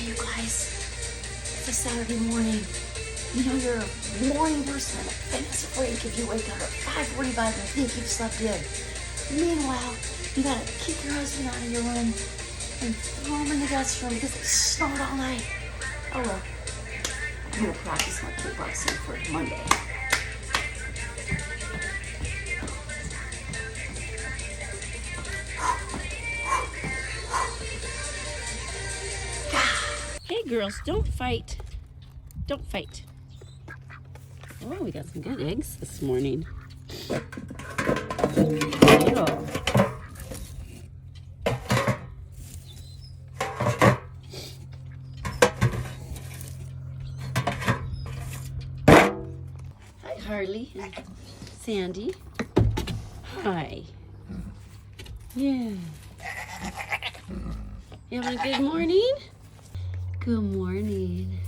you guys, it's a Saturday morning. You know you're a morning person and a famous freak if you wake up at 5:45 and think you've slept in. Meanwhile, you gotta kick your husband out of your room and throw him in the guest room because they snored all night. Oh well, I'm gonna practice my kickboxing for Monday. Hey girls, don't fight. Don't fight. Oh, we got some good eggs this morning. Oh. Hi, Harley and Sandy. Hi. Yeah. You having a good morning? Good morning.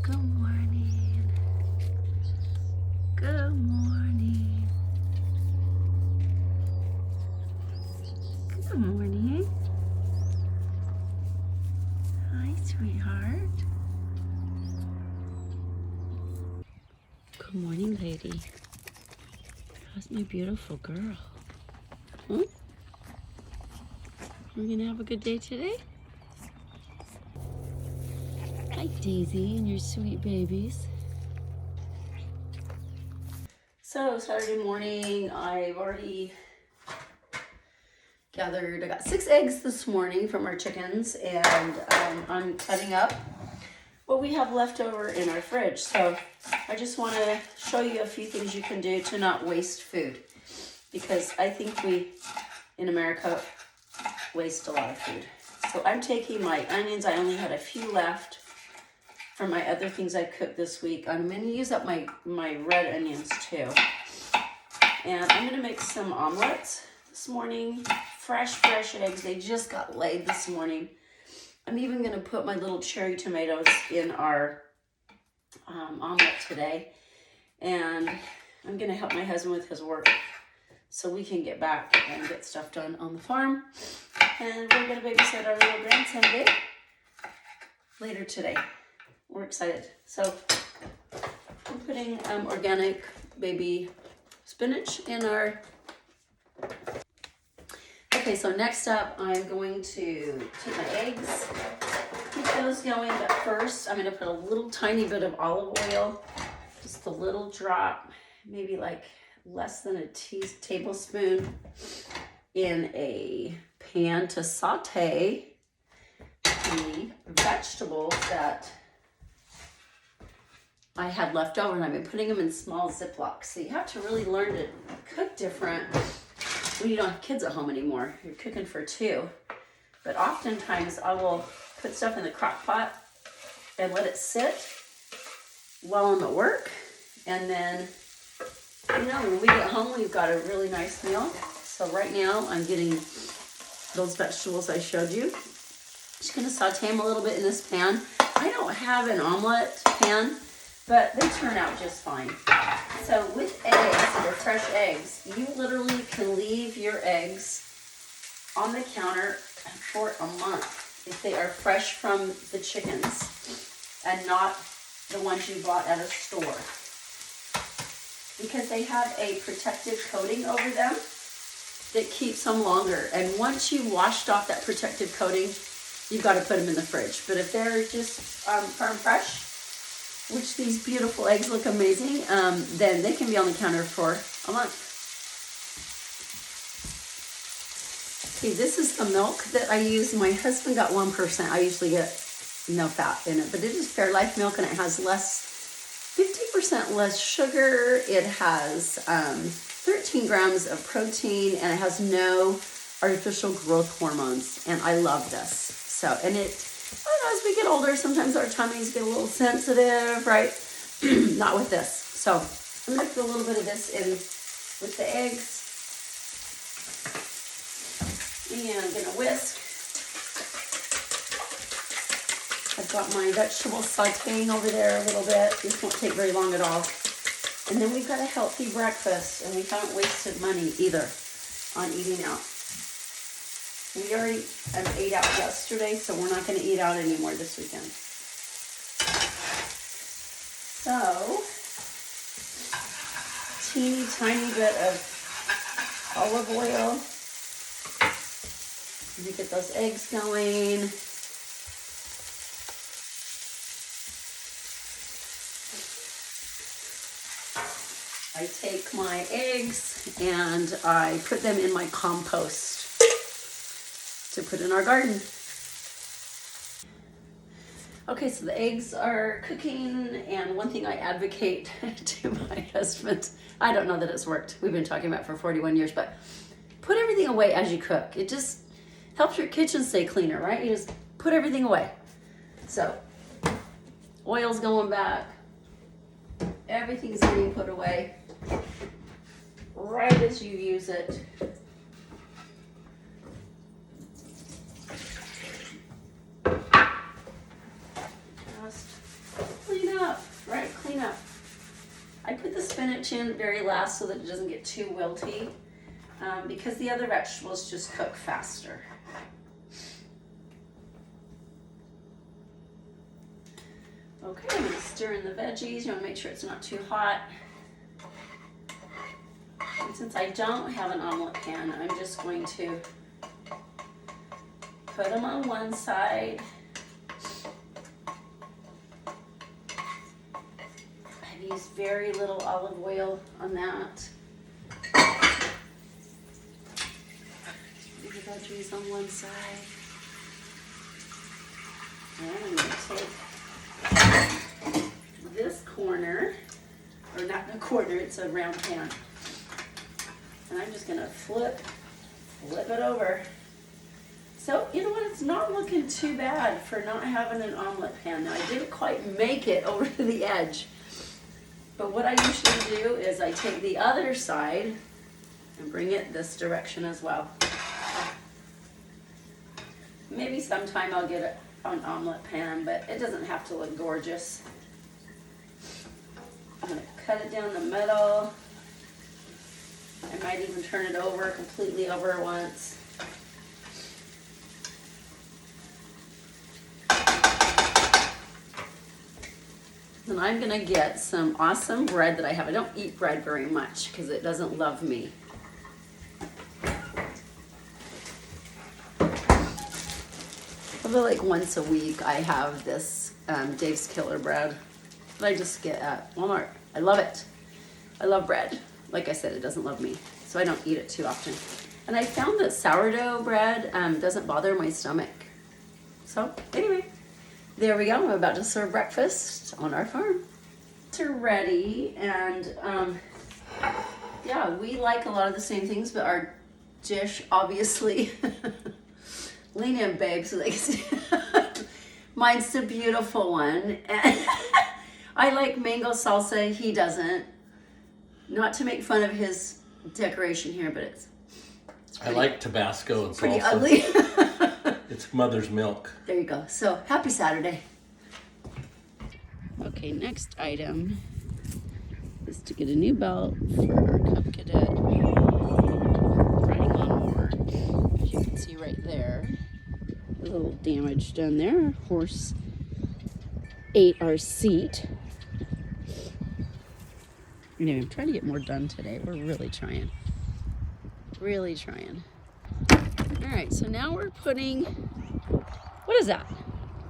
Good morning. Good morning. Good morning. Hi, sweetheart. Good morning, lady. How's my beautiful girl? Huh? We're gonna have a good day today? Hi, Daisy and your sweet babies. So Saturday morning, I've already gathered, I got 6 eggs this morning from our chickens, and I'm cutting up what we have left over in our fridge. So I just want to show you a few things you can do to not waste food, because I think we in America waste a lot of food. So I'm taking my onions, I only had a few left from my other things I cooked this week. I'm going to use up my red onions too. And I'm going to make some omelets this morning. Fresh eggs. They just got laid this morning. I'm even going to put my little cherry tomatoes in our omelet today. And I'm going to help my husband with his work so we can get back and get stuff done on the farm. And we're going to babysit our little grandson, Vic, later today. We're excited. So I'm putting organic baby spinach in our... Okay, so next up, I'm going to take my eggs, keep those going, but first I'm going to put a little tiny bit of olive oil, just a little drop, maybe like less than a tablespoon, in a pan to saute the vegetables that I had left over, and I've been putting them in small Ziplocs. So you have to really learn to cook different when you don't have kids at home anymore. You're cooking for 2. But oftentimes I will put stuff in the crock pot and let it sit while I'm at work. And then, you know, when we get home, we've got a really nice meal. So right now I'm getting those vegetables I showed you. Just gonna saute them a little bit in this pan. I don't have an omelet pan, but they turn out just fine. So with eggs, or fresh eggs, you literally can leave your eggs on the counter for a month if they are fresh from the chickens and not the ones you bought at a store, because they have a protective coating over them that keeps them longer. And once you washed off that protective coating, you've got to put them in the fridge. But if they're just farm fresh, which these beautiful eggs look amazing, then they can be on the counter for a month. Okay, this is the milk that I use. My husband got 1%. I usually get no fat in it, but it is Fairlife milk, and it has 50% less sugar. It has 13 grams of protein, and it has no artificial growth hormones, and I love this. So, and it, I don't know, as we get older, sometimes our tummies get a little sensitive, right? Not with this. So I'm going to put a little bit of this in with the eggs. And I'm going to whisk. I've got my vegetables sauteing over there a little bit. This won't take very long at all. And then we've got a healthy breakfast, and we haven't wasted money either on eating out. We already ate out yesterday, so we're not going to eat out anymore this weekend. So, teeny tiny bit of olive oil. Let me get those eggs going. I take my eggs and I put them in my compost to put in our garden. Okay, so the eggs are cooking, and one thing I advocate to my husband, I don't know that it's worked. We've been talking about it for 41 years, but put everything away as you cook. It just helps your kitchen stay cleaner, right? You just put everything away. So, oil's going back. Everything's getting put away right as you use it. Just clean up, right? Clean up. I put the spinach in very last so that it doesn't get too wilty, because the other vegetables just cook faster. Okay, I'm going to stir in the veggies. You want to make sure it's not too hot. And since I don't have an omelet pan, I'm just going to put them on one side. I've used very little olive oil on that. Put the veggies on one side. And I'm going to take this corner, or not the corner, it's a round pan. And I'm just gonna flip it over. So, you know what, it's not looking too bad for not having an omelet pan. Now, I didn't quite make it over to the edge. But what I usually do is I take the other side and bring it this direction as well. Maybe sometime I'll get an omelet pan, but it doesn't have to look gorgeous. I'm going to cut it down the middle. I might even turn it over, completely over once. Then I'm going to get some awesome bread that I have. I don't eat bread very much because it doesn't love me. Probably like once a week I have this Dave's Killer bread that I just get at Walmart. I love it. I love bread. Like I said, it doesn't love me, so I don't eat it too often. And I found that sourdough bread doesn't bother my stomach. So anyway, there we go. I'm about to serve breakfast on our farm. They're ready, and yeah, we like a lot of the same things, but our dish obviously lean in, babe, so they can see. Mine's the beautiful one. And I like mango salsa. He doesn't. Not to make fun of his decoration here, but it's pretty, I like Tabasco and pretty salsa. ugly. It's mother's milk. There you go. So, happy Saturday. Okay, next item is to get a new belt for our Cub Cadet riding lawnmower. As you can see right there, a little damage done there. Our horse ate our seat. Anyway, I'm trying to get more done today. We're really trying. Really trying. All right, so now we're putting, what is that?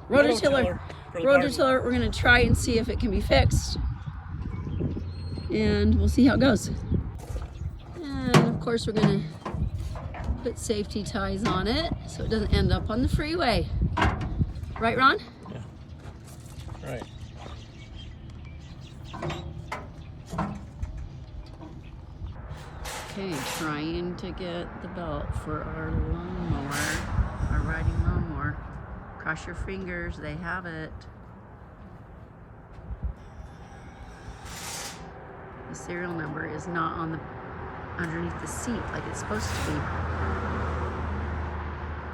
Rototiller. Rototiller. We're going to try and see if it can be fixed. And we'll see how it goes. And of course, we're going to put safety ties on it so it doesn't end up on the freeway. Right, Ron? Yeah. Right. Okay, trying to get the belt for our lawnmower, our riding lawnmower. Cross your fingers, they have it. The serial number is not on the underneath the seat like it's supposed to be.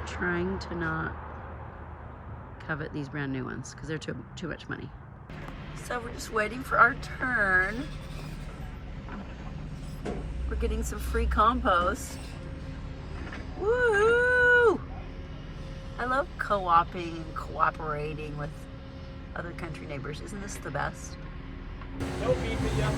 Trying to not covet these brand new ones because they're too much money. So we're just waiting for our turn. We're getting some free compost. Woohoo! I love co-oping and cooperating with other country neighbors. Isn't this the best? No beeping ya.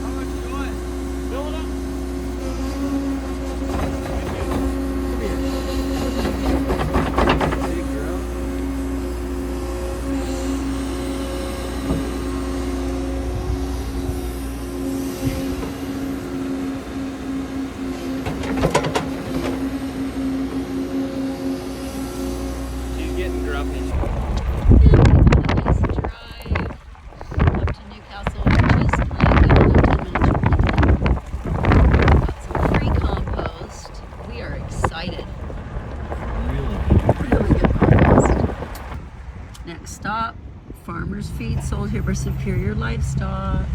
How much you want? Fill it up. Big girl. She's getting grumpy. Next stop, Farmer's Feed, sold here by Superior Livestock.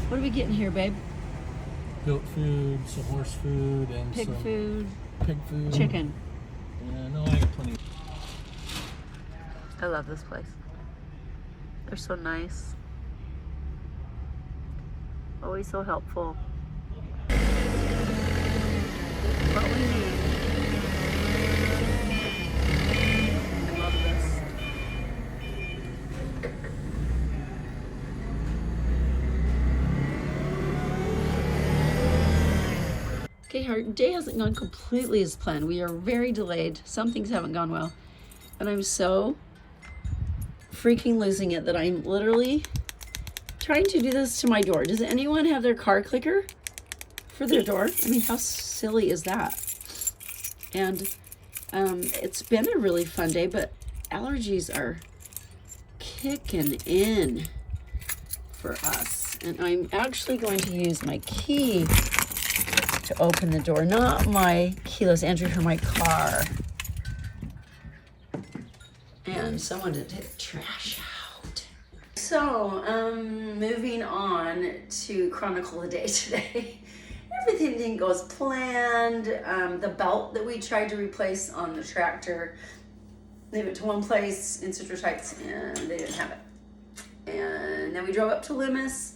What are we getting here, babe? Goat food, some horse food, and Pig some food, pig food. chicken. Yeah, no, I got plenty. I love this place. They're so nice. Always so helpful. What we need. I love this. Okay, our day hasn't gone completely as planned. We are very delayed. Some things haven't gone well. And I'm so freaking losing it that I'm literally trying to do this to my door. Does anyone have their car clicker for their door? I mean, how silly is that? And it's been a really fun day, but allergies are kicking in for us. And I'm actually going to use my key to open the door, not my keyless entry for my car. And someone to take the trash out. So, moving on to chronicle the day today. Everything didn't go as planned. The belt that we tried to replace on the tractor, leave it to one place in Citrus Heights, and they didn't have it. And then we drove up to Loomis,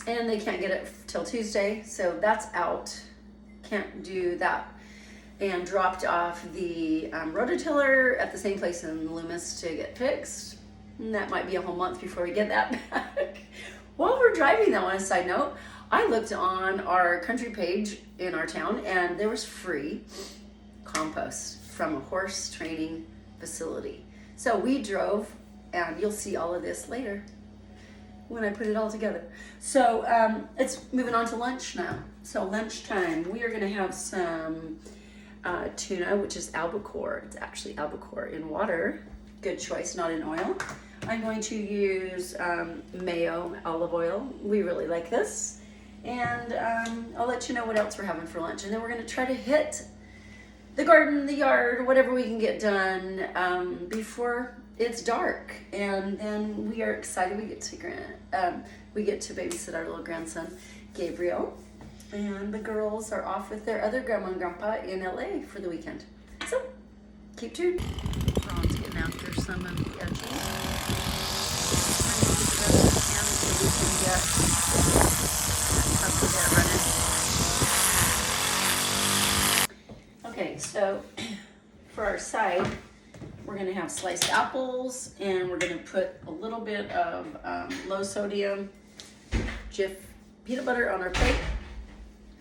and they can't get it till Tuesday, so that's out. Can't do that. And dropped off the rototiller at the same place in Loomis to get fixed. And that might be a whole month before we get that back. While we're driving though, on a side note, I looked on our country page in our town and there was free compost from a horse training facility. So we drove, and you'll see all of this later when I put it all together. So it's moving on to lunch now. So lunchtime, we are gonna have some tuna, which is albacore. It's actually albacore in water. Good choice, not in oil. I'm going to use mayo, olive oil. We really like this. And I'll let you know what else we're having for lunch. And then we're gonna try to hit the garden, the yard, whatever we can get done before it's dark. And then we are excited we get to babysit our little grandson, Gabriel. And the girls are off with their other grandma and grandpa in LA for the weekend. So, keep tuned. Ron's getting after some of the edges. Okay, so for our side, we're gonna have sliced apples, and we're gonna put a little bit of low sodium Jif peanut butter on our plate.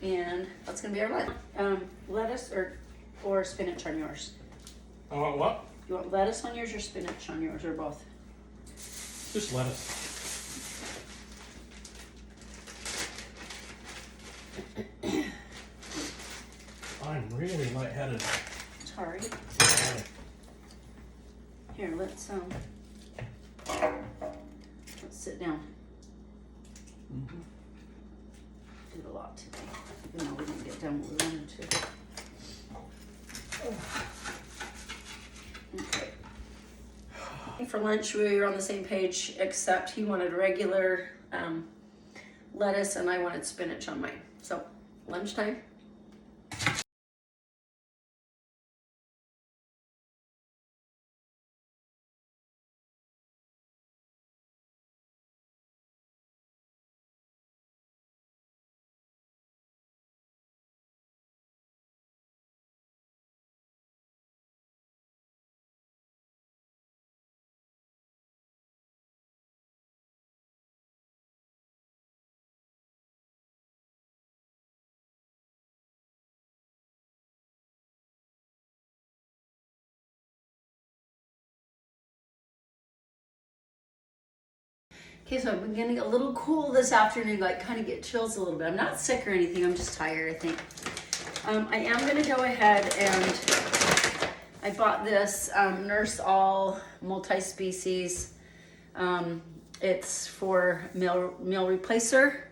And that's gonna be our lunch. Lettuce or spinach on yours? I want what? You want lettuce on yours or spinach on yours, or both? Just lettuce. I'm really lightheaded. Sorry. Here, let's sit down. Mm-hmm. Did a lot today. Even though we didn't get done what we wanted to. Okay. For lunch, we were on the same page, except he wanted regular lettuce and I wanted spinach on mine. So, lunchtime. Okay, so I've been getting a little cool this afternoon, like kind of get chills a little bit. I'm not sick or anything, I'm just tired, I think. I am gonna go ahead and I bought this Nurse All multi-species. It's for meal replacer.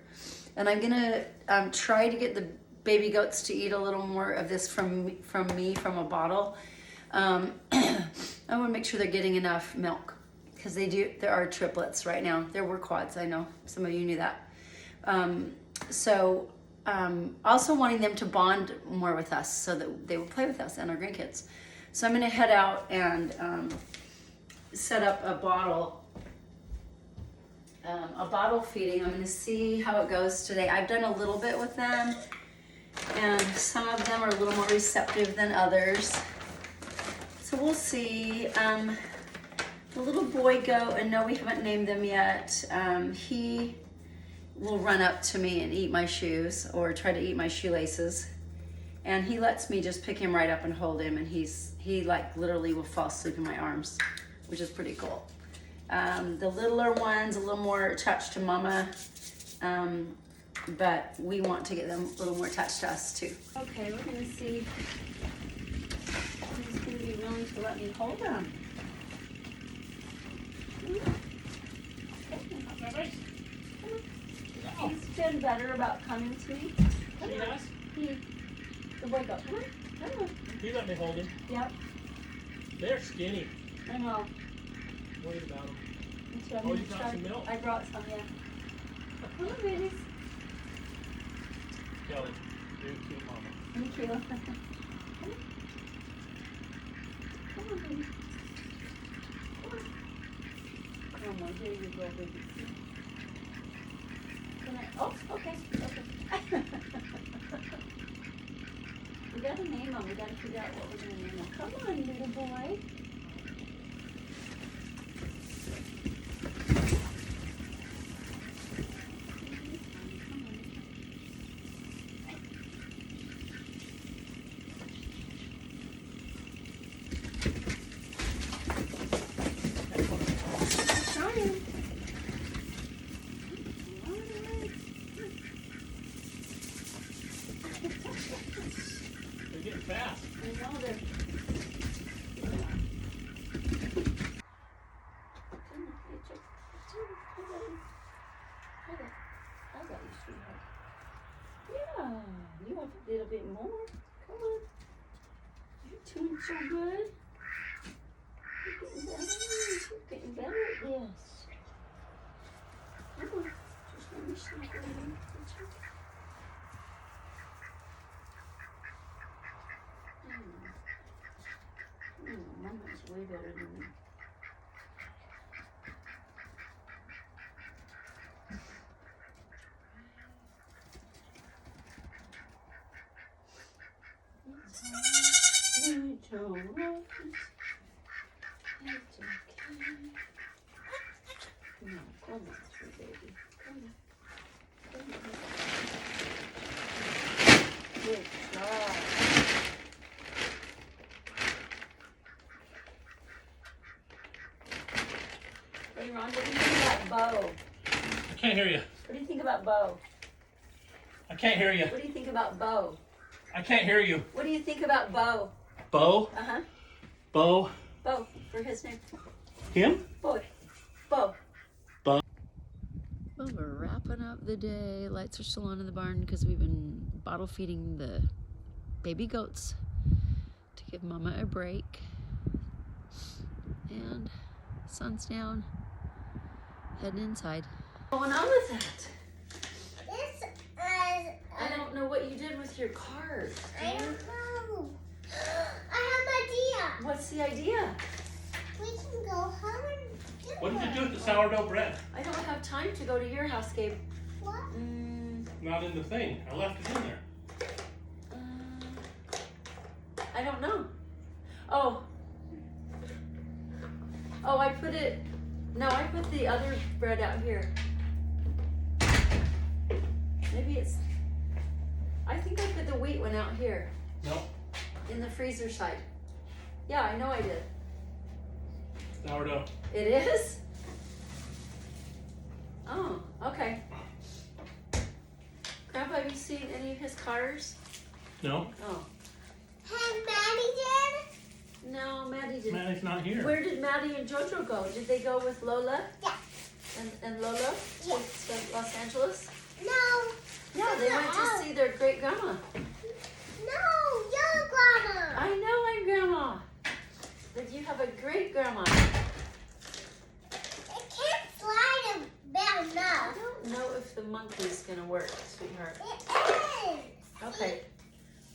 And I'm gonna try to get the baby goats to eat a little more of this from a bottle. I wanna make sure they're getting enough milk. Because there are triplets right now. There were quads, I know. Some of you knew that. Also wanting them to bond more with us so that they will play with us and our grandkids. So I'm gonna head out and set up a bottle feeding. I'm gonna see how it goes today. I've done a little bit with them, and some of them are a little more receptive than others. So we'll see. The little boy goat, and no, we haven't named them yet. He will run up to me and eat my shoes or try to eat my shoelaces. And he lets me just pick him right up and hold him, and he like literally will fall asleep in my arms, which is pretty cool. The littler ones, a little more attached to mama, but we want to get them a little more attached to us too. Okay, we're gonna see who's gonna be willing to let me hold them. He's been better about coming to me. Come on. Yes? The boy goat. Come on. Come on. You let me hold him. Yep. They're skinny. I know. Worried about them. That's what I'm Oh, gonna you got try. some milk? I brought some, yeah. Come on, babies. Kelly, very cute mama. Thank you. Come on, baby. Come on, here you go, baby. Oh, okay. We gotta name them. We gotta figure out what we're gonna name them. Come on, little boy. They're getting fast. I know they're. Yeah, you want a little bit more? Come on. You're doing so good. You're getting better. You're getting better at this. Come on. Just let me snuggle in. Mama's way better than me. It's alright. It's okay. Come on, sweet baby. Come on. Good job. Hey Ron, what do you think about Bo? I can't hear you. What do you think about Bo? I can't hear you. What do you think about Bo? I can't hear you. What do you think about Bo? Bo? Uh-huh. Bo? Bo, for his name. Him? Boy. Bo. Bo. Well, we're wrapping up the day. Lights are still on in the barn because we've been bottle feeding the baby goats to give Mama a break. And sun's down. Heading inside. What's going on with that? I don't know what you did with your card. I don't know. I have an idea. What's the idea? We can go home and do What did it. you do with the sourdough bread? I don't have time to go to your house, Gabe. What? Not in the thing. I left it in there. I don't know. Oh, I put it. No, I put the other bread out here. Maybe it's. I think I put the wheat one out here No. in the freezer side. Yeah, I know I did. Sourdough. It is? Oh, okay. Grandpa, have you seen any of his cars? No, Oh. Has Maddie did? No, Maddie didn't. Maddie's not here. Where did Maddie and Jojo go? Did they go with Lola? Yeah. And Lola Yeah. to Los Angeles? No. Yeah, they went to see their great grandma. No, your grandma. I know I'm grandma. But you have a great grandma. It can't slide him bad I enough. don't know if the monkey's gonna work, sweetheart. It is. Okay.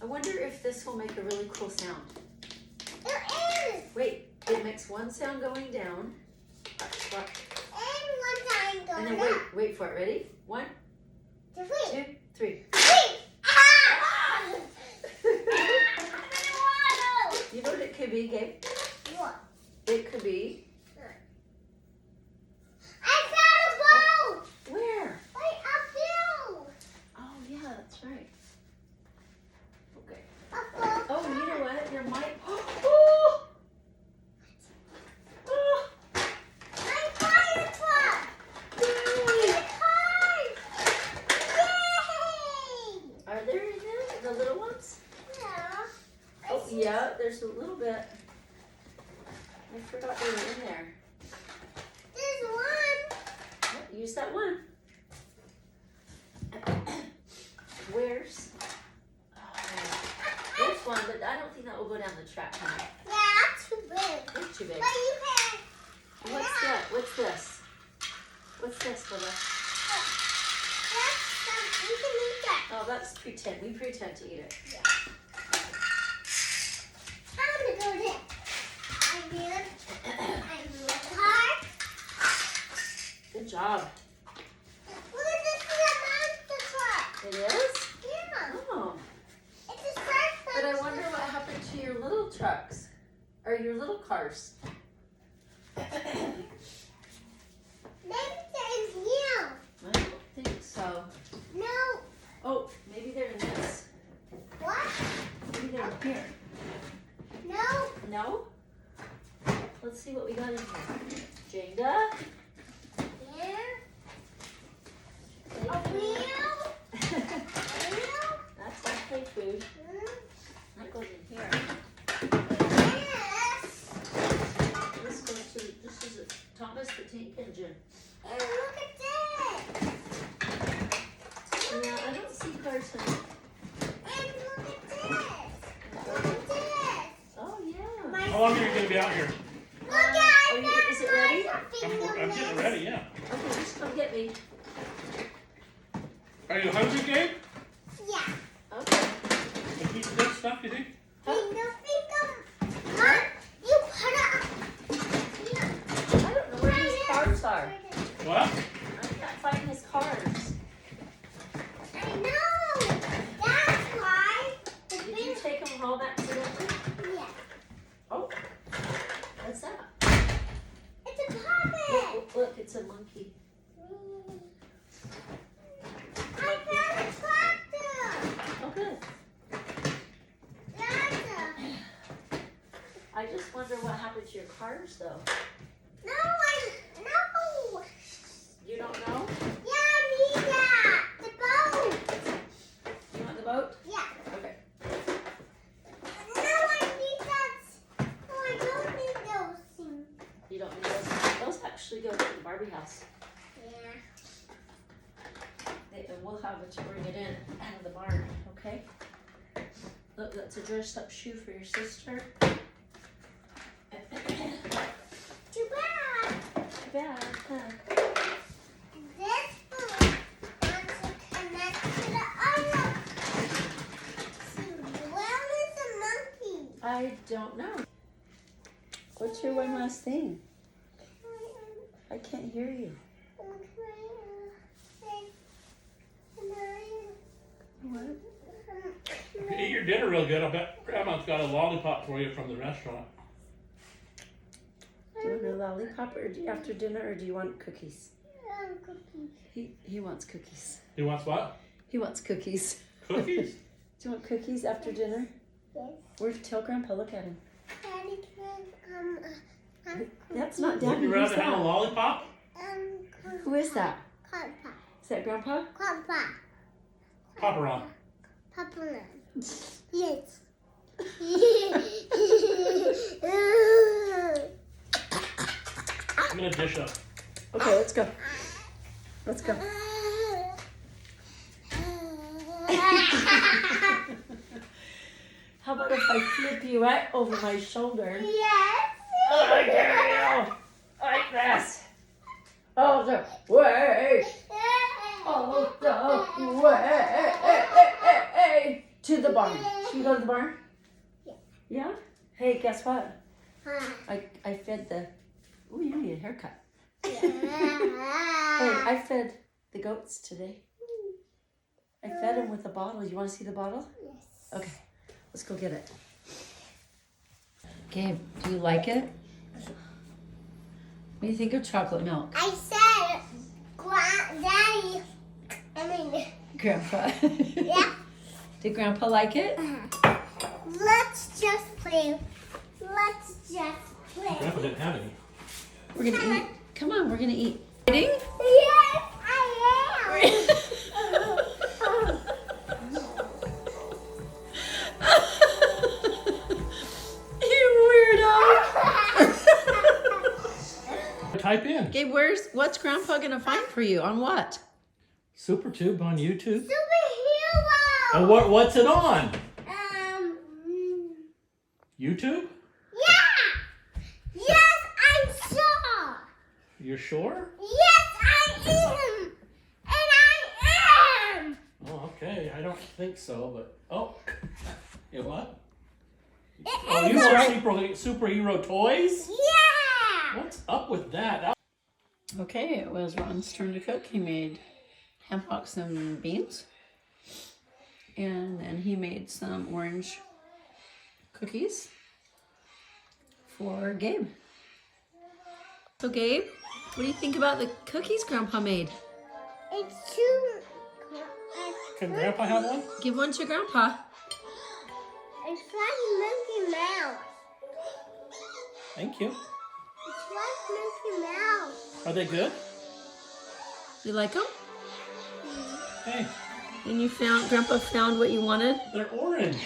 I wonder if this will make a really cool sound. It is. Wait, it makes one sound going down. And one time And going then up. wait for it. Ready? 1, Three. 2, 3. Three. Ah! You know what it could be, Gabe? What? It could be. I found a boat. Where? Right up there. Oh, yeah, that's right. Okay. A boat. Oh, you know what? Your mic. Oh! Oh! My fire truck. Yay! The cars. Yay. Are there in there? The little ones? Yeah. Oh, yeah, there's a little bit. I forgot they were in there. There's one. Oh, use that one. Where's? Oh, there's one, but I don't think that will go down the track, honey. Yeah, that's too big. It's too big. But you can. What's that? What's this? What's this, Lola? That's you can eat that. Oh, that's pretend. We pretend to eat it. I'm gonna go there. I do a car. Good job. Look at this is a monster truck. It is? Yeah. Oh. It's a surf But I wonder what happened to your little trucks. Or your little cars. Maybe they're in here. I don't think so. No. Oh, maybe they're in this. What? Maybe they're in here. No. No? Let's see what we got in here. Jenga. There. A wheel. A wheel. That's our play food. Mm. That goes in here. Yes. This goes to, this is a Thomas the Tank Engine. And look at this. Yeah, I don't see cars in it. And look at this. Look at this. Oh, yeah. My How long are you gonna be out here? Look at Are you- is it ready? I'm getting ready, yeah. Okay, just come get me. Are you hungry, Gabe? Yeah. Okay. Can you eat this stuff, you think? Huh? You put it up. I don't know where these cars are. What? I can't find his cars. I know. That's why. The Did you take them home accidentally? Yeah. Oh. What's that? It's a puppet. Look, it's a monkey. I found a tractor. Oh, good. Tractor. I just wonder what happened to your cars, though. No. You don't know? Yeah, I need that. The boat. You want the boat? Yeah. Okay. No, I need that. No, I don't need those things. You don't need those. Those actually go to the Barbie house. Yeah. And we'll have to bring it in out of the barn, okay? Look, that's a dressed up shoe for your sister. Too bad. Too bad, huh? This boat wants to connect to the other. See, where is the monkey? I don't know. What's your one last thing? I can't hear you. What? You eat your dinner real good. I bet Grandma's got a lollipop for you from the restaurant. Do you want a lollipop after dinner, or do you want cookies? Cookies. He wants cookies. He wants what? He wants cookies. Cookies? Do you want cookies after dinner? Yes. Tell Grandpa, look at him. Daddy can That's not Would Daddy. you Who's rather have a that? lollipop? Who is that? Papa. Is that Grandpa? Papa. Paparon. Papa. Yes. I'm gonna dish up. Okay, let's go. Let's go. How about if I flip you right over my shoulder? Yes. Oh, there you go. Like this. All the way. All the way. To the barn. Should we go to the barn? Yeah. Yeah? Hey, guess what? I fed the... Ooh, you need a haircut. Hey, I fed the goats today. I fed them with a bottle. You want to see the bottle? Yes. Okay, let's go get it. Gabe, do you like it? What do you think of chocolate milk? I said, Daddy. I mean, Grandpa. yeah. Did Grandpa like it? Let's just play. Let's just play. Grandpa didn't have any. We're gonna eat. Come on, we're gonna eat. Ready? Yes, I You weirdo. Type in Gabe, what's Grandpa gonna find for you? On what? SuperTube on YouTube. Superhero. And what's it on? Um. YouTube? Yeah. Yes, I saw. You're sure? Yes, I am. And I am. Oh, okay. I don't think so, but it what? It Oh, is you a- want superhero toys? Yeah. What's up with that? Okay, it was Ron's turn to cook. He made ham hocks and beans. And then he made some orange cookies for Gabe. So Gabe, what do you think about the cookies Grandpa made? It's too. Can Grandpa have one? Give one to Grandpa. It's like Mickey Mouse. Thank you. It's like Mickey Mouse. Are they good? You like them? Hey, And Grandpa found what you wanted? they're orange.